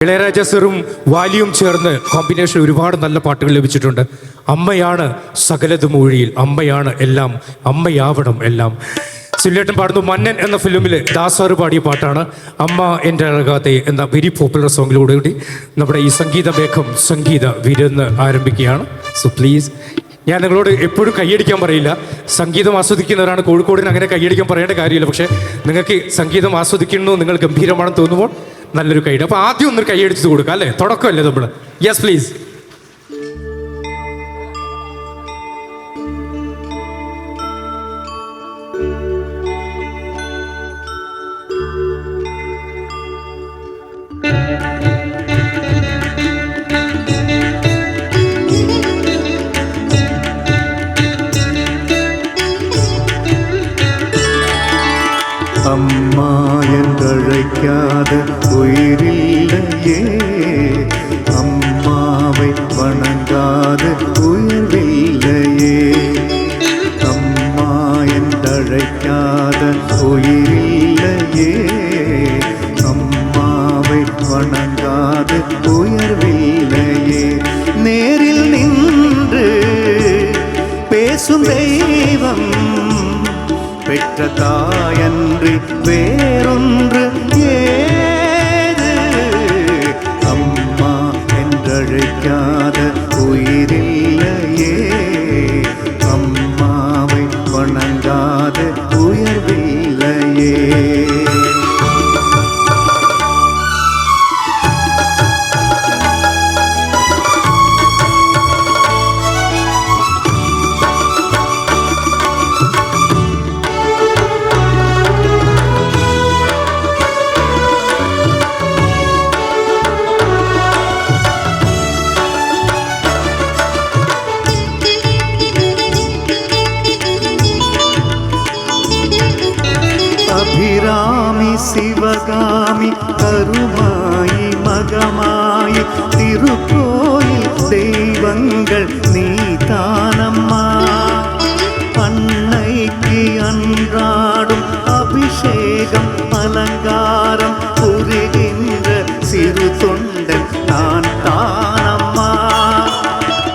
ഇളയരാജ സാറും വാലിയും ചേർന്ന് കോമ്പിനേഷൻ ഒരുപാട് നല്ല പാട്ടുകൾ ലഭിച്ചിട്ടുണ്ട്. അമ്മയാണ് സകലതും മൊഴിയിൽ, അമ്മയാണ് എല്ലാം, അമ്മയാവണം എല്ലാം. സുല്ലേട്ടൻ പാടുന്നു. മന്നൻ എന്ന ഫിലിമിൽ ദാസാറ് പാടിയ പാട്ടാണ് അമ്മ എൻ്റെ അഴകാതെ എന്ന വെരി പോപ്പുലർ സോങ്ങിലൂടെ കൂടി നമ്മുടെ ഈ സംഗീത മേഘം സംഗീത വിരുന്ന് ആരംഭിക്കുകയാണ്. സോ പ്ലീസ്, ഞാൻ നിങ്ങളോട് എപ്പോഴും കൈയടിക്കാൻ പറയില്ല. സംഗീതം ആസ്വദിക്കുന്നവരാണ് കോഴിക്കോടിന് അങ്ങനെ കൈയടിക്കാൻ പറയേണ്ട കാര്യമില്ല. പക്ഷേ നിങ്ങൾക്ക് സംഗീതം ആസ്വദിക്കുന്നു, നിങ്ങൾ ഗംഭീരമാണെന്ന് തോന്നുമ്പോൾ നല്ലൊരു കൈയ്യടി. അപ്പോൾ ആദ്യം ഒന്നൊരു കൈയടിച്ച് കൊടുക്കുക അല്ലേ? തുടക്കമല്ലേ നമ്മൾ? Yes please. அம்மா என்றழைக்காத உயிரில்லையே, அம்மாவை வணங்காத உயர்வில்லையே. அம்மா என்றழைக்காத உயிரில்லையே, அம்மாவை வணங்காத உயர்வில்லையே. நேரில் நின்று பேசும் தெய்வம் பெற்ற தாயன்றி வேறொன்று ஏது. அம்மா என்றழைக்காத உயிரில்லையே, அம்மாவை வணங்காத உயர்வில்லையே. அபிராமி சிவகாமி கருமாயி மகமாயி திருக்கோயில் தெய்வங்கள் நீ தானம்மா. அன்னைக்கு அன்றாடும் அபிஷேகம் அலங்காரம் புரிகின்ற சிறு தொண்டன் நான் தானம்மா.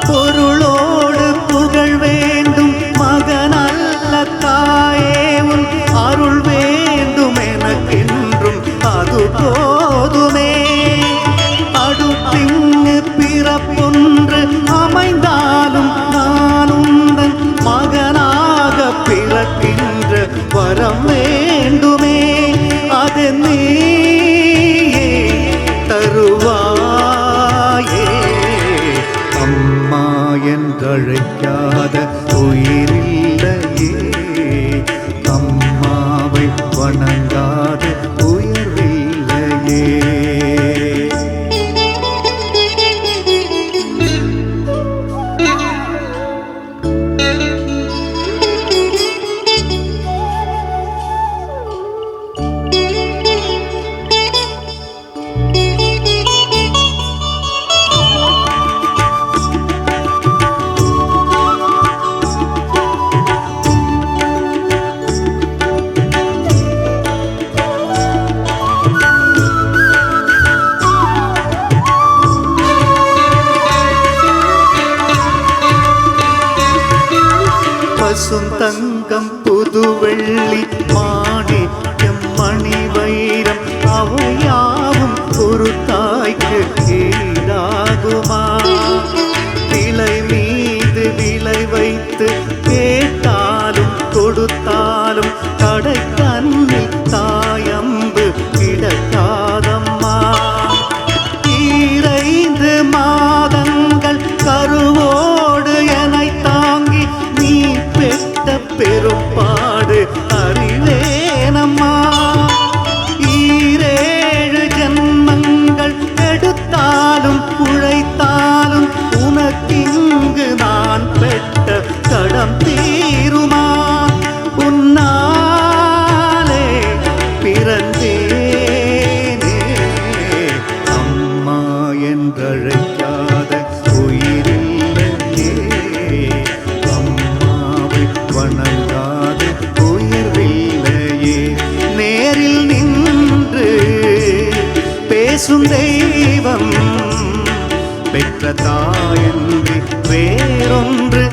பொருளோடு புகழ் வேண்டும் மகனல்ல தாயே, உன் அருள் வேண்டும் எனக்கென்றும் அது போதுமே. அடுப்பிங்கு பிறப்பொன்று அமைந்தாலும் நான் உந்தன் மகனாக பிறக்கின்ற வரம் வேண்டுமே. அது நீயே தருவாயே. அம்மா என்றழைக்காத உயிரில்லையே, அம்மாவை வணங்காத உயர்வில்லையே. பசுந்தங்கம் புதுவெள்ளி மாணிக்கம் மணி வைரம் அவையாவும் ஒரு தாய்க்கு ஈடாகுமா? விலை மீது விலை வைத்து கேட்டாலும் கொடுத்தாலும் கடை கண்ணில் தாயம்பு கிடக்காதம்மா. 2 மாதங்கள் கருவோடு என்னை தாங்கி நீ பெற்ற பெரும்பாடு அறிவேனம்மா. 7 ஜன்மங்கள் தாயன்றி வேறொன்று